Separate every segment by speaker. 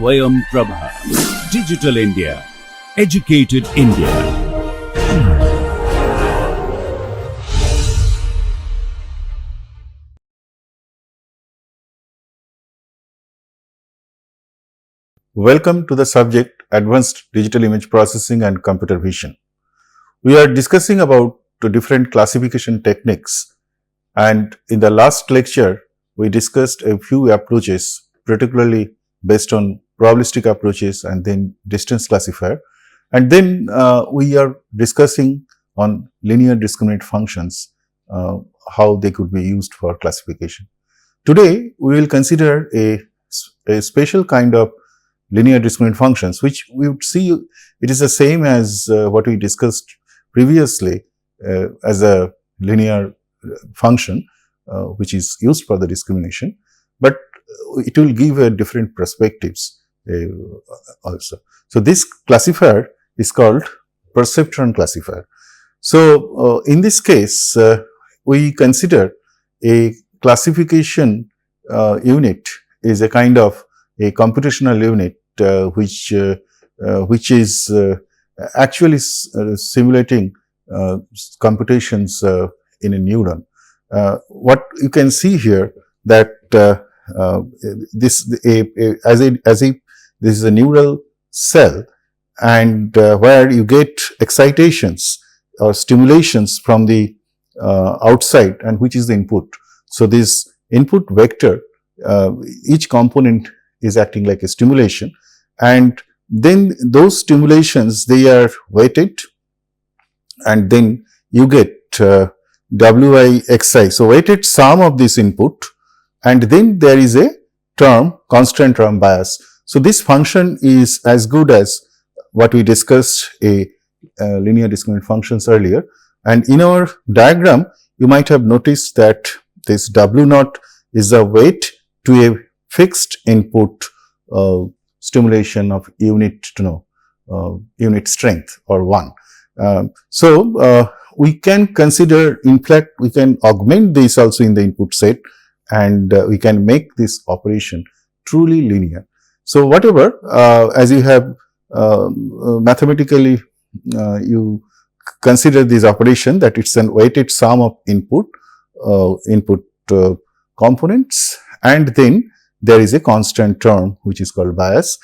Speaker 1: Swayam Prabha. Digital India. Educated India.
Speaker 2: Welcome to the subject Advanced Digital Image Processing and Computer Vision. We are discussing about the different classification techniques, and in the last lecture we discussed a few approaches, particularly based on probabilistic approaches and then distance classifier, and then we are discussing on linear discriminant functions, how they could be used for classification. Today we will consider a special kind of linear discriminant functions, which we would see it is the same as what we discussed previously as a linear function which is used for the discrimination, but it will give a different perspectives also. So this classifier is called perceptron classifier. So in this case we consider a classification unit is a kind of a computational unit which is actually simulating computations in a neuron. What you can see here that this is a neural cell, and where you get excitations or stimulations from the outside, and which is the input. So this input vector, each component is acting like a stimulation, and then those stimulations, they are weighted, and then you get Wixi. So weighted sum of this input, and then there is a term, constant term bias. So this function is as good as what we discussed a linear discriminant functions earlier, and in our diagram you might have noticed that this W naught is the weight to a fixed input stimulation of unit unit strength or 1. So we can consider, in fact we can augment this also in the input set, and we can make this operation truly linear. So whatever as you have mathematically you consider this operation, that it's an weighted sum of input components, and then there is a constant term which is called bias.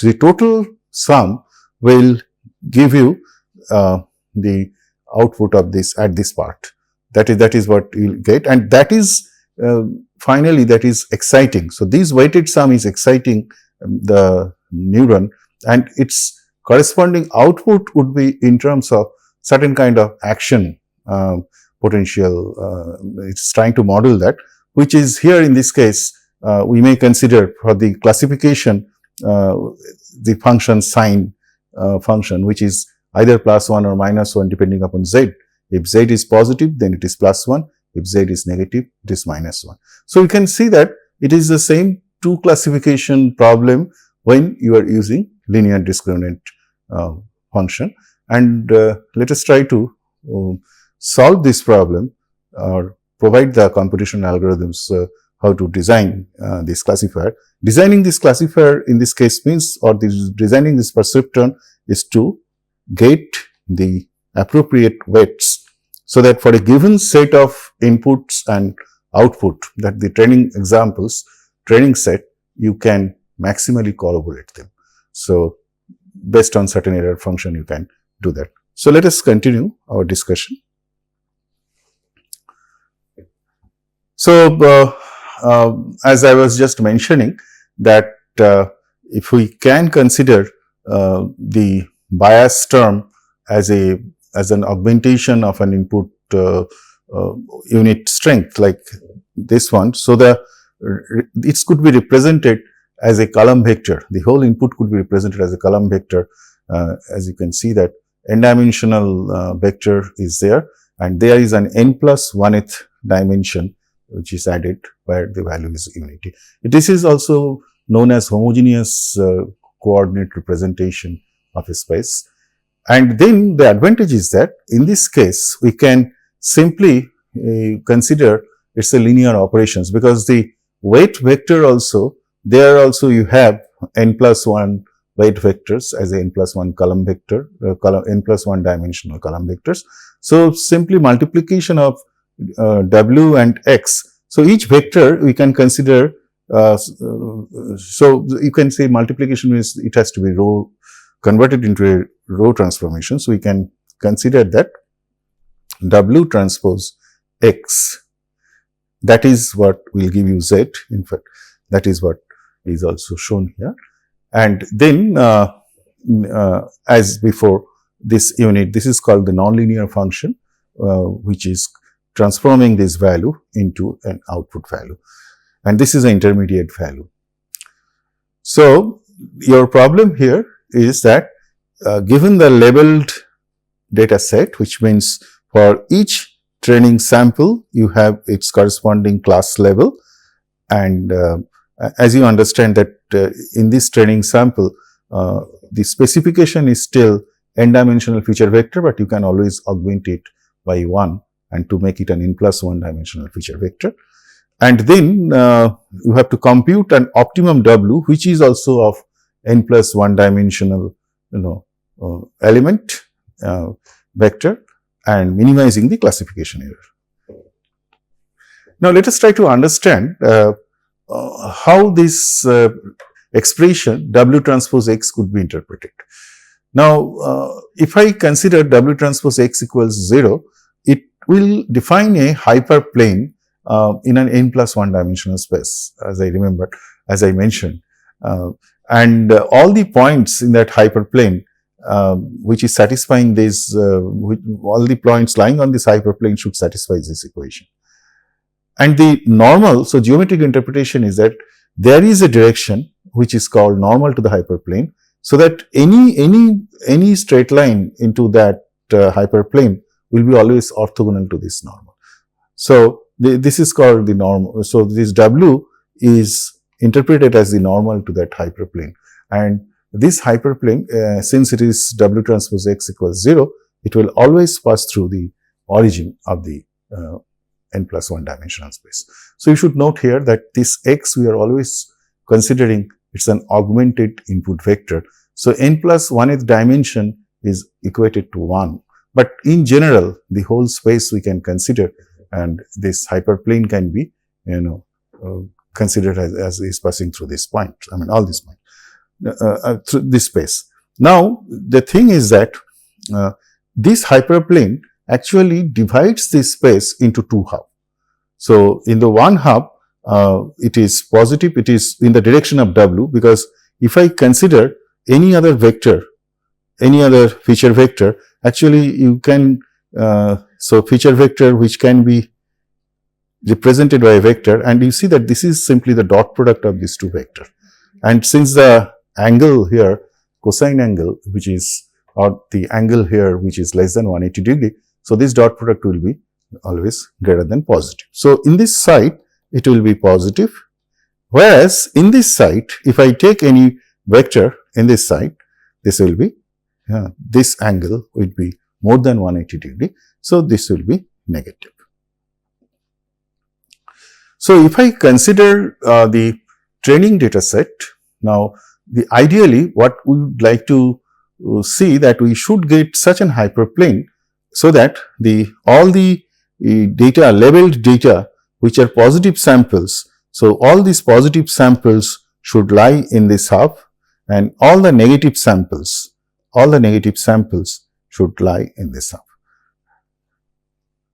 Speaker 2: The total sum will give you the output of this at this part. That is what you will get, and that is finally that is exciting. So this weighted sum is exciting the neuron, and its corresponding output would be in terms of certain kind of action potential. It's trying to model that, which is here in this case we may consider for the classification the function sign function, which is either +1 or -1 depending upon z. If z is positive, then it is +1. If z is negative, it is -1. So you can see that it is the same two classification problem when you are using linear discriminant function. And let us try to solve this problem or provide the computational algorithms how to design this classifier. Designing this classifier in this case means, or designing this perceptron is to get the appropriate weights, so that for a given set of inputs and output, that the training set, you can maximally corroborate them. So based on certain error function you can do that. So let us continue our discussion. So as I was just mentioning that if we can consider the bias term as an augmentation of an input unit strength like this one, so it could be represented as a column vector. The whole input could be represented as a column vector. As you can see that n-dimensional vector is there, and there is an n+1th dimension which is added where the value is unity. This is also known as homogeneous coordinate representation of a space. And then the advantage is that in this case we can simply consider it's a linear operations, because the weight vector also there also you have n plus 1 weight vectors as a n plus 1 column vector, n plus 1 dimensional column vectors. So simply multiplication of w and x. So each vector we can consider, so you can say multiplication means it has to be row converted into a row transformation. So we can consider that w transpose x, that is what will give you z. In fact, that is what is also shown here. And then as before, this unit, this is called the nonlinear function, which is transforming this value into an output value, and this is an intermediate value. So your problem here is that given the labeled data set, which means for each training sample you have its corresponding class level, and as you understand that in this training sample the specification is still n-dimensional feature vector, but you can always augment it by 1 and to make it an n plus 1 dimensional feature vector. And then you have to compute an optimum w, which is also of n plus 1 dimensional element vector, and minimizing the classification error. Now let us try to understand how this expression w transpose x could be interpreted. Now if I consider w transpose x equals 0, it will define a hyperplane in an n plus 1 dimensional space, as I mentioned, and all the points in that hyperplane which is satisfying this, all the points lying on this hyperplane should satisfy this equation. And the normal, so geometric interpretation is that there is a direction which is called normal to the hyperplane, so that any straight line into that hyperplane will be always orthogonal to this normal. So this is called the normal. So this w is interpreted as the normal to that hyperplane, and this hyperplane, since it is w transpose x equals 0, it will always pass through the origin of the n plus 1 dimensional space. So you should note here that this x we are always considering it's an augmented input vector. So n plus 1th dimension is equated to 1, but in general the whole space we can consider, and this hyperplane can be considered as is passing through this point, I mean all these points through this space. Now the thing is that this hyperplane actually divides this space into two hubs. So in the one hub it is positive, it is in the direction of w, because if I consider any other vector, any other feature vector, actually you can, so feature vector which can be represented by a vector, and you see that this is simply the dot product of these two vectors. And since the angle here, cosine angle, which is, or the angle here which is less than 180 degree, so this dot product will be always greater than positive. So in this side it will be positive, whereas in this side if I take any vector in this side, this will be, this angle will be more than 180 degree, so this will be negative. So if I consider the training data set, now ideally what we would like to see that we should get such an hyperplane so that all the data, labeled data which are positive samples, so all these positive samples should lie in this hub, and all the negative samples should lie in this hub.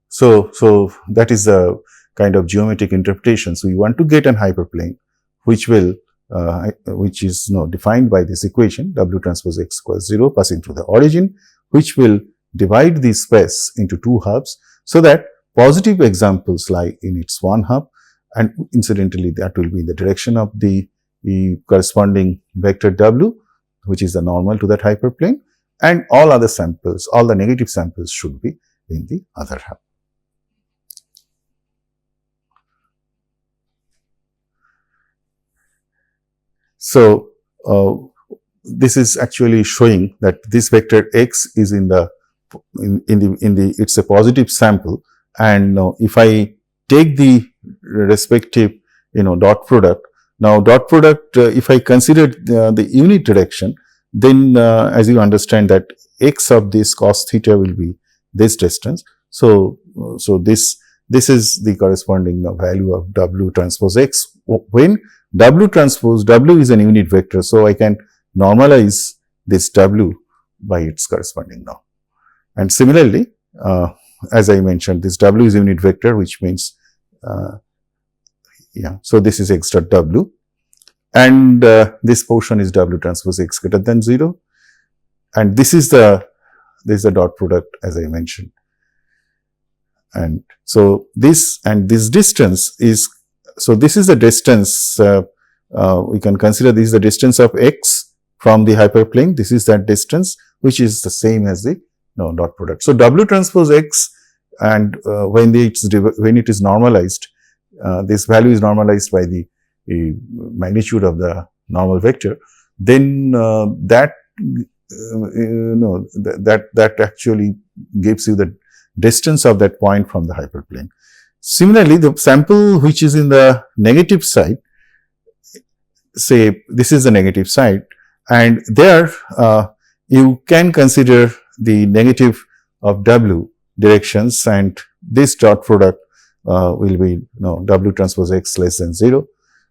Speaker 2: So that is a kind of geometric interpretation. So you want to get an hyperplane which will which is defined by this equation w transpose x equals 0 passing through the origin, which will divide the space into two hubs, so that positive examples lie in its one hub, and incidentally that will be in the direction of the corresponding vector w, which is the normal to that hyperplane, and all other samples, all the negative samples should be in the other hub. So this is actually showing that this vector x is it's a positive sample, and if I take the respective dot product, Now dot product, if I consider the unit direction, then as you understand that x of this cos theta will be this distance. So this is the corresponding value of W transpose x when W transpose W is an unit vector. So I can normalize this W by its corresponding norm. And similarly, as I mentioned, this W is a unit vector, which means so this is x dot W, and this portion is W transpose x greater than 0, and this is the dot product, as I mentioned. And so this distance is, so this is the distance, we can consider this is the distance of x from the hyperplane. This is that distance, which is the same as the dot product. So W transpose x, and when it is normalized, this value is normalized by the magnitude of the normal vector, then that actually gives you the distance of that point from the hyperplane. Similarly, the sample which is in the negative side, say this is the negative side, and there you can consider the negative of W directions, and this dot product will be W transpose x less than 0,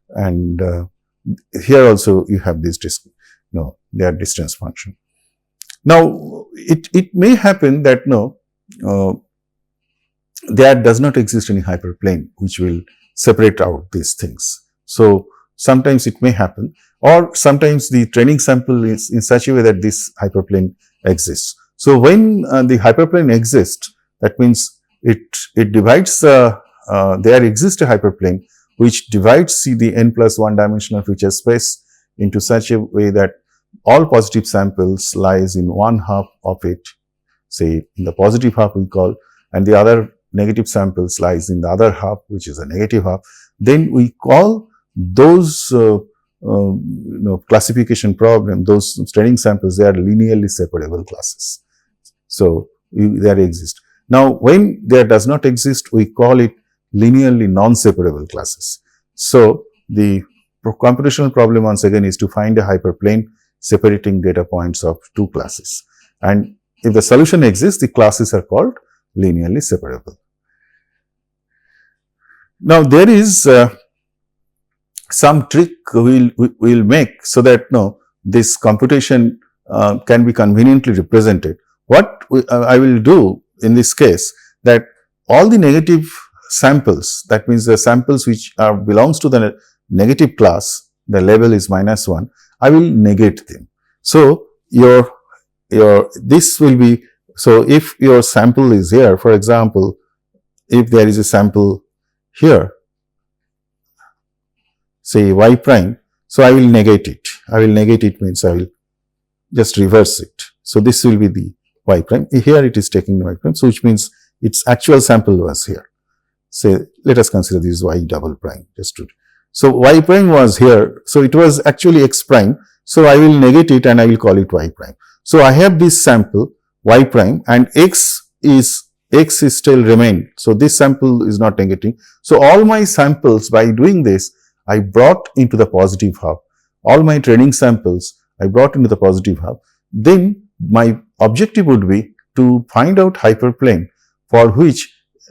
Speaker 2: and here also you have this their distance function. Now it may happen that there does not exist any hyperplane which will separate out these things. So sometimes it may happen, or sometimes the training sample is in such a way that this hyperplane exists. So when the hyperplane exists, that means it divides there exists a hyperplane which divides the n+1 dimensional feature space into such a way that all positive samples lies in one half of it, say in the positive half we call, and the other negative samples lies in the other half, which is a negative half. Then we call those classification problem, those training samples, they are linearly separable classes. So there exist. Now when there does not exist, we call it linearly non-separable classes. So the computational problem once again is to find a hyperplane separating data points of two classes, and if the solution exists, the classes are called linearly separable. Now there is some trick we'll make so that this computation can be conveniently represented. What I will do in this case, that all the negative samples, that means the samples which belongs to the negative class, the label is -1, I will negate them. So this will be, so if your sample is here, for example, if there is a sample here, say y prime, so I will negate it. I will negate it means I will just reverse it. So this will be the y prime. Here it is taking the y prime, so which means its actual sample was here. Say, let us consider this y double prime. So y prime was here, so it was actually x prime. So I will negate it and I will call it y prime. So I have this sample y prime, and x is still remained. So this sample is not negating. So all my samples, by doing this, I brought into the positive half. All my training samples I brought into the positive half. Then my objective would be to find out hyperplane for which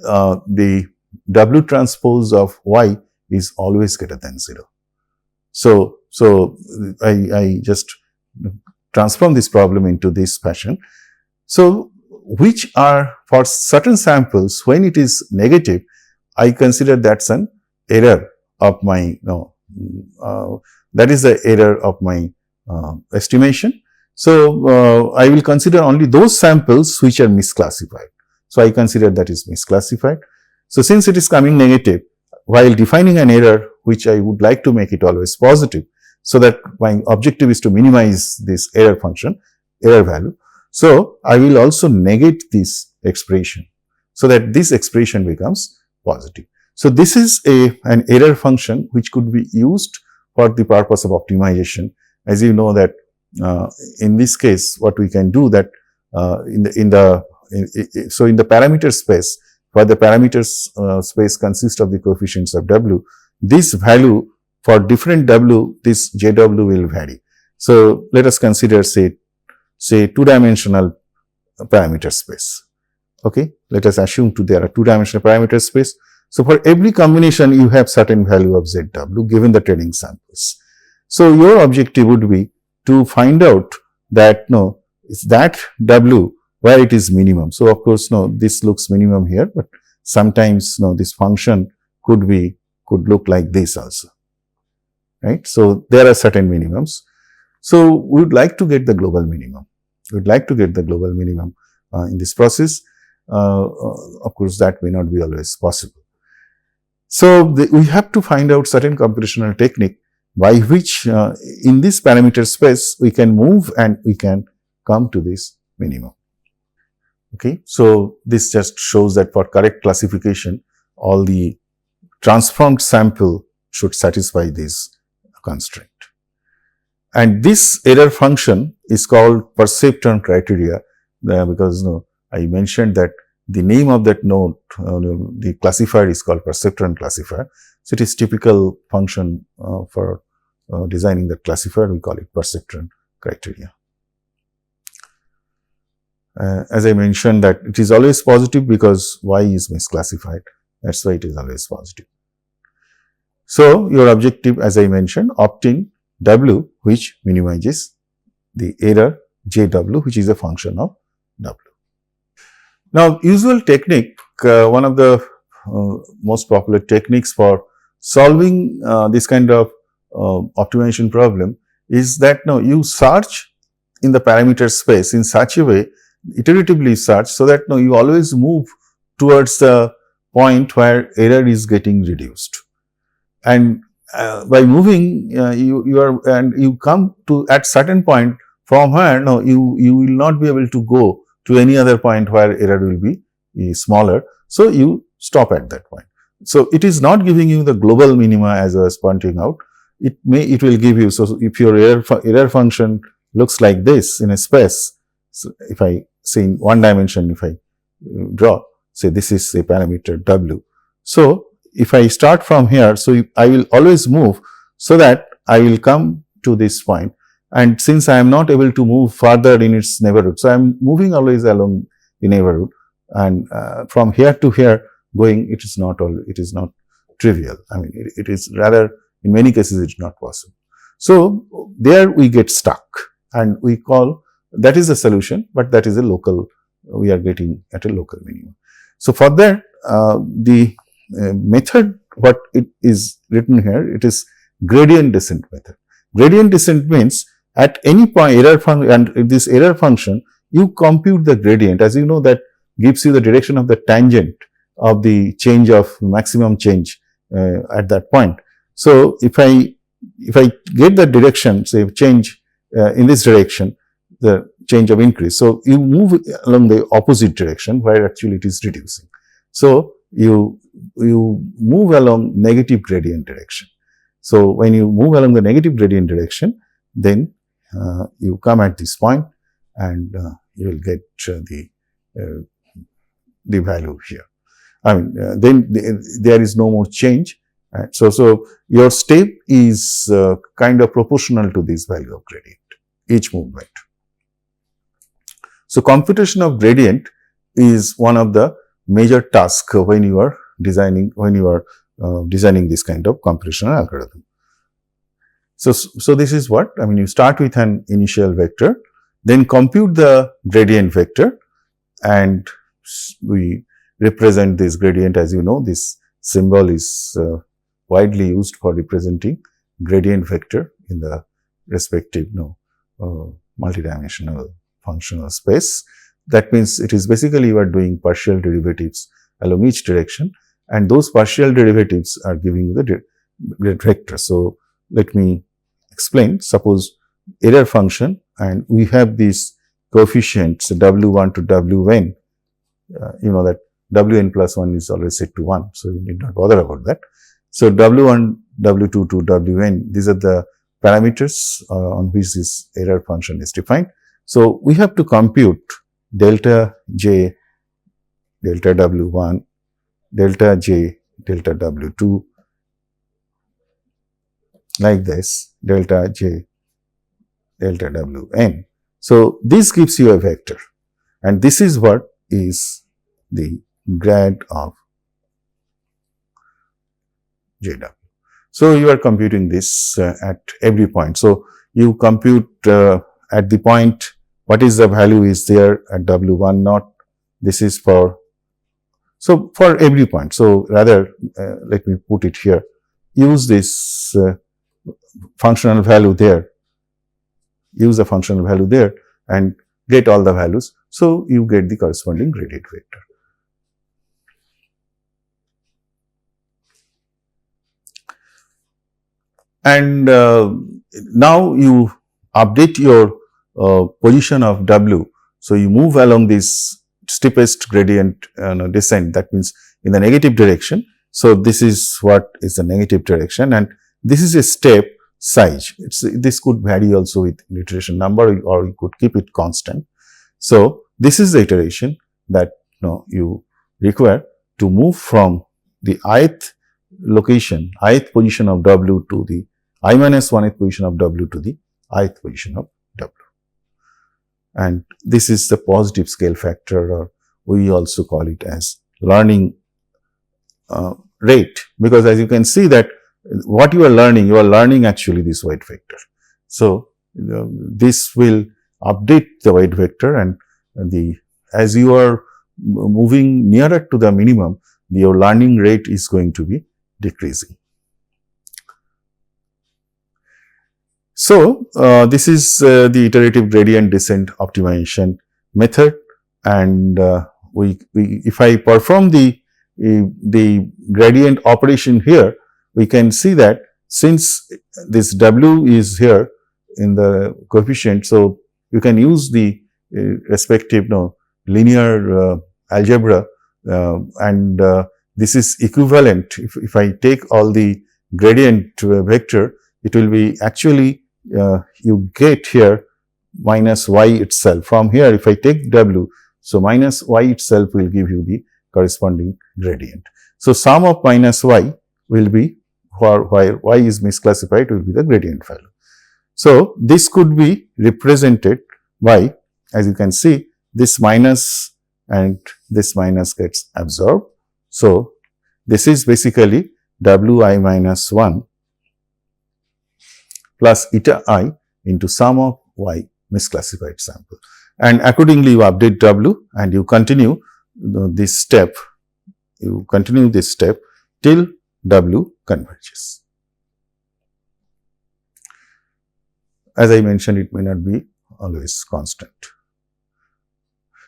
Speaker 2: the W transpose of y is always greater than 0. So I just transform this problem into this fashion. So which are, for certain samples, when it is negative, I consider that's an error of my, that is the error of my estimation. So I will consider only those samples which are misclassified. So I consider that is misclassified. So since it is coming negative, while defining an error, which I would like to make it always positive, so that my objective is to minimize this error function, error value. So I will also negate this expression, so that this expression becomes positive. So this is an error function which could be used for the purpose of optimization. As you know that in this case, what we can do that in the parameter space, where the parameters space consists of the coefficients of W, this value for different W, this JW will vary. So let us consider say two-dimensional parameter space. Okay, let us assume there are two-dimensional parameter space. So for every combination, you have certain value of ZW given the training samples. So your objective would be to find out that is that W where it is minimum. So of course, this looks minimum here, but sometimes this function could look like this also, right? So there are certain minimums. So we would like to get the global minimum. We would like to get the global minimum in this process. Of course, that may not be always possible. So we have to find out certain computational technique by which in this parameter space we can move and we can come to this minimum. Okay, so this just shows that for correct classification, all the transformed sample should satisfy this constraint. And this error function is called perceptron criteria because I mentioned that the name of that node, the classifier is called perceptron classifier. So it is typical function for designing the classifier. We call it perceptron criteria. As I mentioned that it is always positive because Y is misclassified. That's why it is always positive. So your objective, as I mentioned, obtain W which minimizes the error JW, which is a function of W. Now, usual technique, one of the most popular techniques for solving this kind of optimization problem is that you search in the parameter space in such a way, iteratively search, so that you always move towards the point where error is getting reduced. And by moving, you come to at certain point from where you will not be able to go to any other point where error will be smaller. So you stop at that point. So it is not giving you the global minima as I was pointing out. It will give you. So if your error function looks like this in a space, so if I say in one dimension, if I draw, say this is a parameter W. So if I start from here, so I will always move so that I will come to this point. And since I am not able to move further in its neighborhood, so I am moving always along the neighborhood, and from here to here going, it is not trivial. I mean, it is rather, in many cases, it's not possible. So there we get stuck, and we call that is a solution, but that is a local. We are getting at a local minimum. So for that, the method, what it is written here, it is gradient descent method. Gradient descent means at any point and this error function, you compute the gradient. As you know, that gives you the direction of the tangent of the change of maximum change at that point. So if I get the direction, say change in this direction, the change of increase. So you move along the opposite direction where actually it is reducing. So you move along negative gradient direction. So when you move along the negative gradient direction, then you come at this point and you will get the value here. I mean, then there is no more change. So your step is kind of proportional to this value of gradient, each movement. So computation of gradient is one of the major tasks when you are designing this kind of computational algorithm. So this is what, I mean, you start with an initial vector, then compute the gradient vector, and we represent this gradient. As you know, this symbol is widely used for representing gradient vector in the respective multidimensional functional space. That means it is basically you are doing partial derivatives along each direction, and those partial derivatives are giving you the vector. So let me explain. Suppose error function, and we have these coefficients w1 to wn. You know that wn plus 1 is always set to 1, so you need not bother about that. So w1, w2 to wn, these are the parameters on which this error function is defined. So we have to compute delta j, delta w1, delta j, delta w2, like this, delta j, delta wn. So this gives you a vector, and this is what is the grad of jw. So you are computing this at every point. So you compute at the point what is the value is there at w1 naught. This is for, so for every point. So rather let me put it here. Use this functional value there. Use the functional value there and get all the values. So you get the corresponding gradient vector. And now you update your position of w. So you move along this steepest gradient descent, that means in the negative direction. So this is what is the negative direction, and this is a step size. This could vary also with iteration number, or you could keep it constant. So this is the iteration that you require to move from the ith location, ith position of w to the I minus 1th position of w to the ith position of w. And this is the positive scale factor, or we also call it as learning rate, because as you can see that what you are learning actually this weight vector. So this will update the weight vector, and as you are moving nearer to the minimum, your learning rate is going to be decreasing. So this is the iterative gradient descent optimization method, and if I perform the gradient operation here, we can see that since this w is here in the coefficient, so you can use the respective linear algebra, and this is equivalent. If I take all the gradient vector, it will be actually you get here minus y itself. From here, if I take w, so minus y itself will give you the corresponding gradient. So sum of minus y will be, where y is misclassified, will be the gradient value. So this could be represented by, as you can see, this minus and this minus gets absorbed. So this is basically wi minus 1 plus eta I into sum of y misclassified sample. And accordingly, you update w and you continue this step. You continue this step till w converges. As I mentioned, it may not be always constant.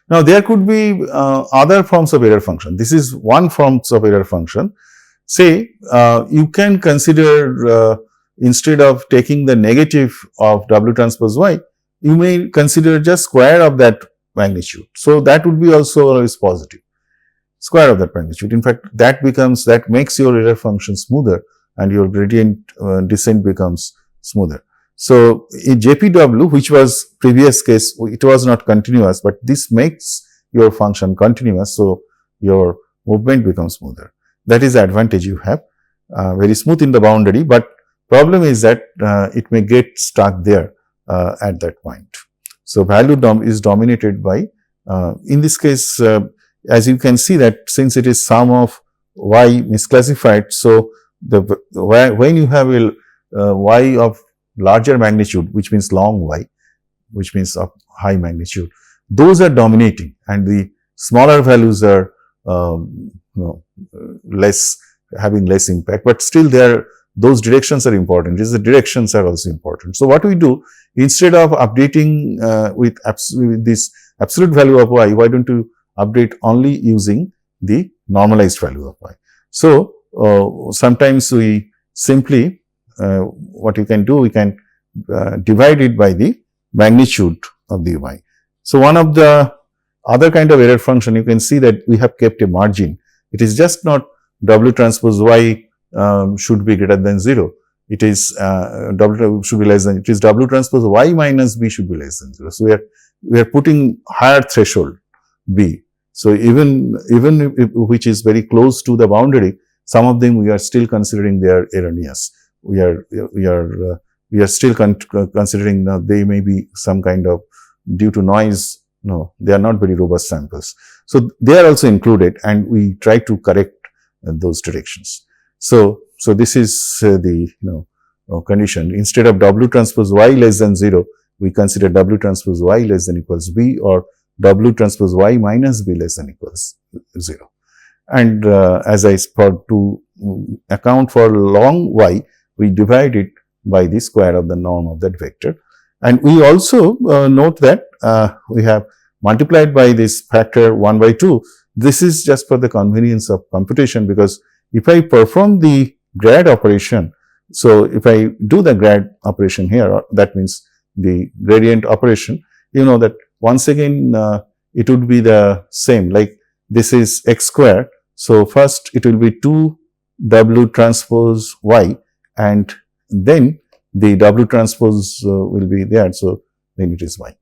Speaker 2: Now, there could be other forms of error function. This is one form of error function. Say, you can consider instead of taking the negative of w transpose y, you may consider just square of that magnitude. So that would be also always positive, square of that magnitude. In fact, that makes your error function smoother, and your gradient descent becomes smoother. So in JPW, which was previous case, it was not continuous, but this makes your function continuous, so your movement becomes smoother. That is the advantage you have, very smooth in the boundary, but problem is that it may get stuck there at that point. So value is dominated by, in this case, as you can see that since it is sum of y misclassified, so when you have a y of larger magnitude, which means long y, which means of high magnitude, those are dominating, and the smaller values are having less impact, but still those directions are important. The directions are also important. So what we do, instead of updating with this absolute value of y, why don't you update only using the normalized value of y? So sometimes we simply, what you can do, we can divide it by the magnitude of the y. So one of the other kind of error function, you can see that we have kept a margin. It is just not w transpose y should be greater than 0. It is w should be less than, it is w transpose y minus b should be less than 0. So we are putting higher threshold b. So even if, which is very close to the boundary, some of them we are still considering they are erroneous. we are still considering they may be some kind of, due to noise, no, they are not very robust samples. So they are also included, and we try to correct those directions. So this is the condition. Instead of W transpose Y less than 0, we consider W transpose Y less than equals B, or W transpose Y minus B less than equals 0. And as I said, to account for long Y, we divide it by the square of the norm of that vector. And we also note that we have multiplied by this factor 1 by 2. This is just for the convenience of computation, because if I perform the grad operation, so if I do the grad operation here, that means the gradient operation, you know that once again it would be the same, like this is x square. So first it will be 2 W transpose Y, and then the W transpose will be there, so then it is Y.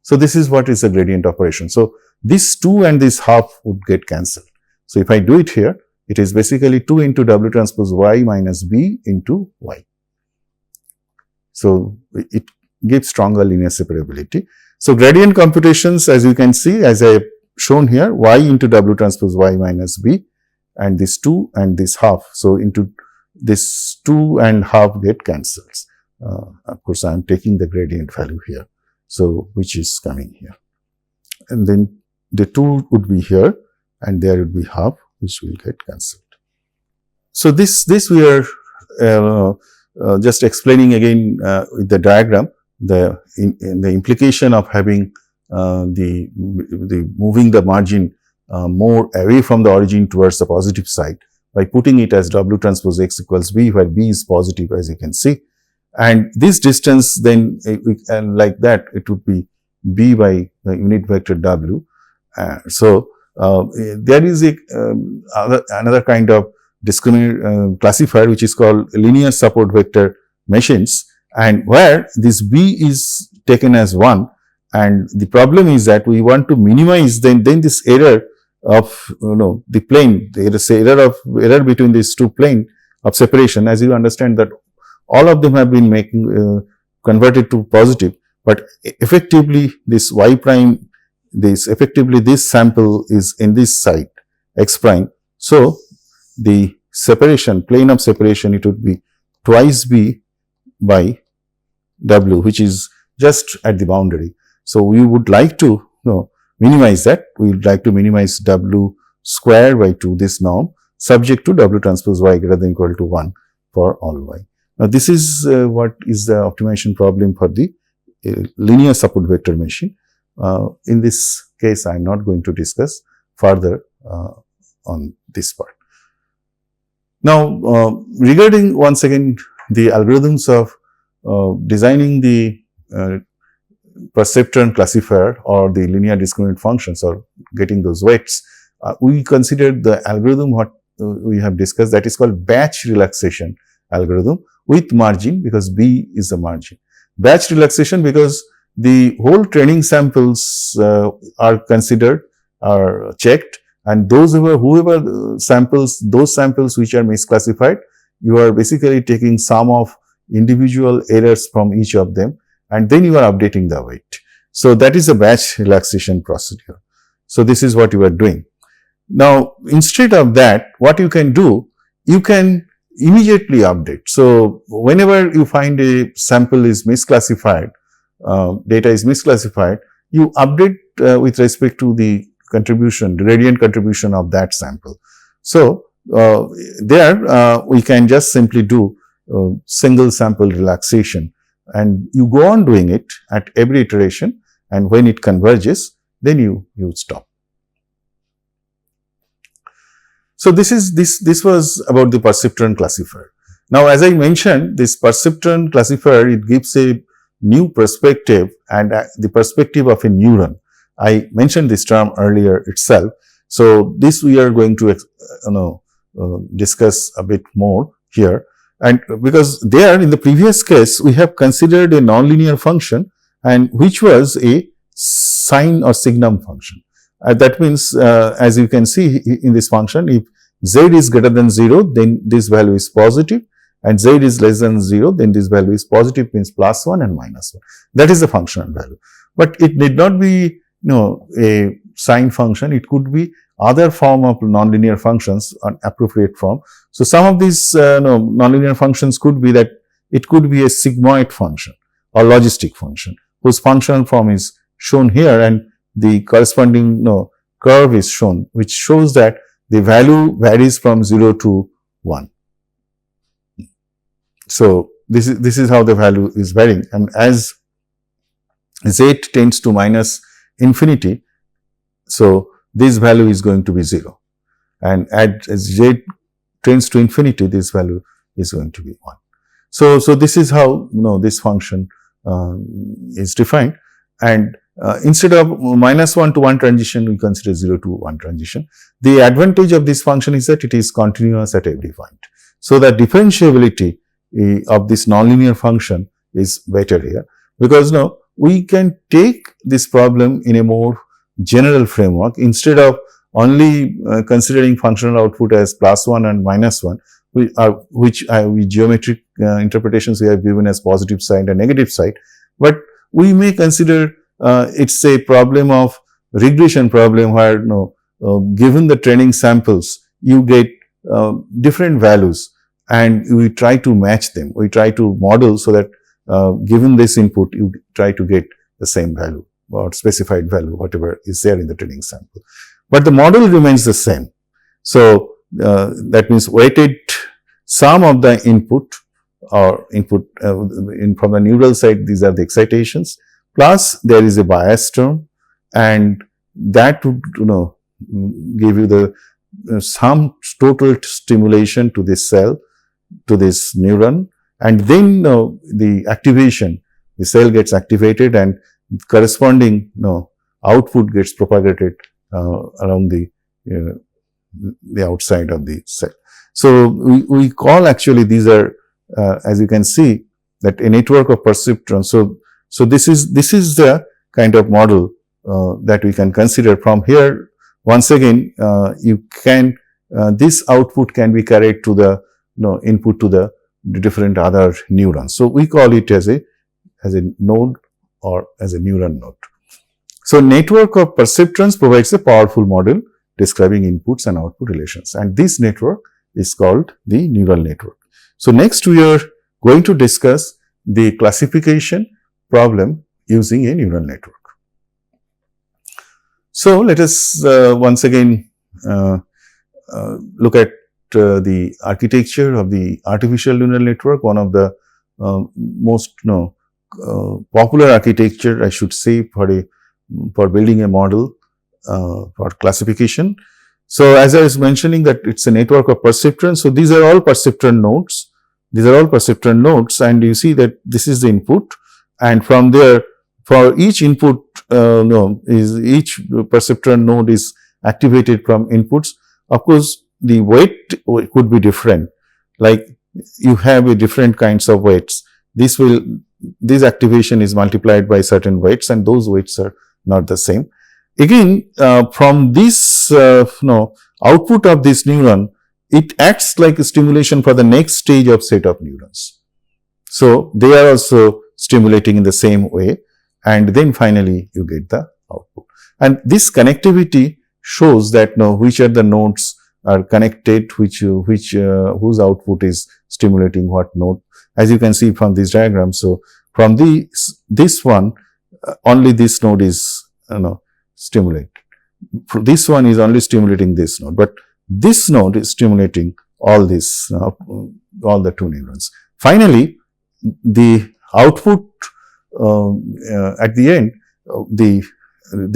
Speaker 2: So this is what is a gradient operation. So this 2 and this half would get cancelled. So if I do it here, it is basically 2 into W transpose Y minus B into Y. So it gives stronger linear separability. So gradient computations, as you can see, as I have shown here, Y into W transpose Y minus B, and this 2 and this half. So into this 2 and half get cancelled. Of course, I am taking the gradient value here, so which is coming here. And then the 2 would be here, and there would be half, which will get cancelled. So this we are just explaining again with the diagram, the implication of having the moving the margin more away from the origin towards the positive side by putting it as W transpose X equals B, where B is positive, as you can see. And this distance then, and like that, it would be B by the unit vector W. So there is another kind of discriminant classifier, which is called linear support vector machines, and where this B is taken as 1, and the problem is that we want to minimize then this error of the plane, the error between these two plane of separation. As you understand that all of them have been converted to positive, but effectively this Y prime, effectively this sample is in this side X prime. So the separation, plane of separation, it would be twice B by W, which is just at the boundary. So we would like to minimize that. We would like to minimize W square by 2, this norm, subject to W transpose Y greater than equal to 1 for all Y. Now this is what is the optimization problem for the linear support vector machine. In this case, I am not going to discuss further on this part. Now, regarding once again the algorithms of designing the perceptron classifier or the linear discriminant functions, or getting those weights, we considered the algorithm what we have discussed, that is called batch relaxation algorithm with margin, because B is the margin. Batch relaxation because the whole training samples are considered, are checked, and whoever samples, those samples which are misclassified, you are basically taking sum of individual errors from each of them, and then you are updating the weight. So that is a batch relaxation procedure. So this is what you are doing. Now, instead of that, what you can do, you can immediately update. So whenever you find a sample is misclassified, data is misclassified, you update with respect to the gradient contribution of that sample. So there we can just simply do single sample relaxation, and you go on doing it at every iteration, and when it converges, then you stop. So this was about the perceptron classifier. Now, as I mentioned, this perceptron classifier, it gives a new perspective, and the perspective of a neuron. I mentioned this term earlier itself. So this we are going to discuss a bit more here. And because there in the previous case, we have considered a nonlinear function, and which was a sine or signum function. That means, as you can see in this function, if z is greater than 0, then this value is positive, and z is less than 0, then this value is positive, means plus 1 and minus 1. That is the functional value. But it need not be a sine function, it could be other form of nonlinear functions, an appropriate form. So some of these nonlinear functions could be that it could be a sigmoid function or logistic function, whose functional form is shown here, and the corresponding curve is shown, which shows that the value varies from 0 to 1. So this is how the value is varying, and as z tends to minus infinity, so this value is going to be 0, and as z tends to infinity, this value is going to be 1. So this is how this function is defined, and instead of minus 1 to 1 transition, we consider 0 to 1 transition. The advantage of this function is that it is continuous at every point. So the differentiability of this nonlinear function is better here, because now we can take this problem in a more general framework instead of only considering functional output as plus 1 and minus 1, which geometric interpretations we have given as positive side and negative side. But we may consider it's a problem of regression problem where given the training samples, you get different values, and we try to match them. We try to model so that given this input, you try to get the same value or specified value, whatever is there in the training sample. But the model remains the same. So that means weighted sum of the input or input from the neural side, these are the excitations, plus there is a bias term, and that would give you the some total stimulation to this cell, to this neuron, and then the activation, the cell gets activated and corresponding output gets propagated around the outside of the cell. So we call actually these are as you can see that a network of perceptrons. So this is the kind of model that we can consider. From here, once again, you can this output can be carried to the input to the different other neurons. So we call it as a node or as a neuron node. So network of perceptrons provides a powerful model describing inputs and output relations, and this network is called the neural network. So next we are going to discuss the classification problem using a neural network. So let us once again look at the architecture of the artificial neural network, one of the most popular architecture, I should say, for building a model for classification. So as I was mentioning that it's a network of perceptrons. So these are all perceptron nodes. These are all perceptron nodes, and you see that this is the input, and from there, for each input, each perceptron node is activated from inputs. Of course, the weight could be different. Like you have a different kinds of weights. This activation is multiplied by certain weights, and those weights are not the same. Again, from this output of this neuron, it acts like a stimulation for the next stage of set of neurons. So they are also stimulating in the same way, and then finally you get the output. And this connectivity shows that which are the nodes are connected, whose output is stimulating what node. As you can see from this diagram, so from this one, only this node is stimulated. This one is only stimulating this node, but this node is stimulating all this, all the two neurons. Finally, the output at the end, the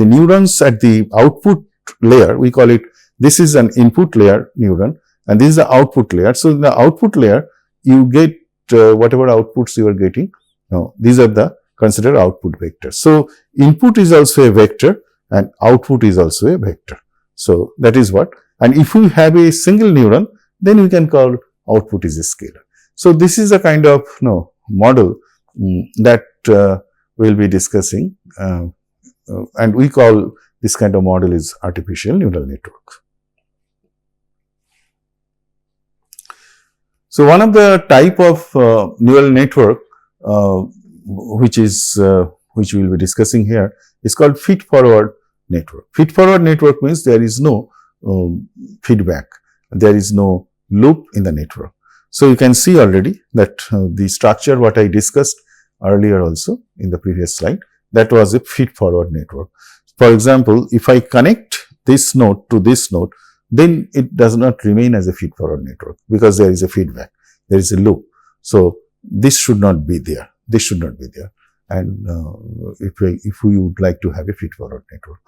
Speaker 2: neurons at the output layer, we call it, this is an input layer neuron, and this is the output layer. So in the output layer, you get whatever outputs you are getting. Now, these are the considered output vectors. So input is also a vector and output is also a vector. So that is what. And if we have a single neuron, then we can call output is a scalar. So this is a kind of model that we'll be discussing, and we call this kind of model is artificial neural network. So one of the type of neural network which we will be discussing here is called feed-forward network. Feed-forward network means there is no feedback, there is no loop in the network. So you can see already that the structure what I discussed earlier also in the previous slide, that was a feed-forward network. For example, if I connect this node to this node, then it does not remain as a feed-forward network because there is a feedback, there is a loop. So this should not be there. This should not be there. And if we would like to have a feed-forward network.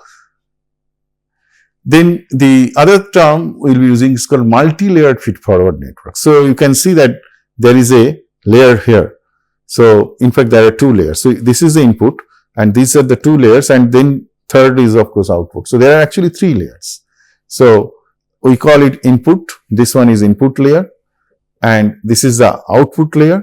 Speaker 2: Then the other term we'll be using is called multi-layered feed-forward network. So you can see that there is a layer here. So in fact, there are two layers. So this is the input and these are the two layers, and then third is of course output. So there are actually three layers. So we call it input. This one is input layer and this is the output layer.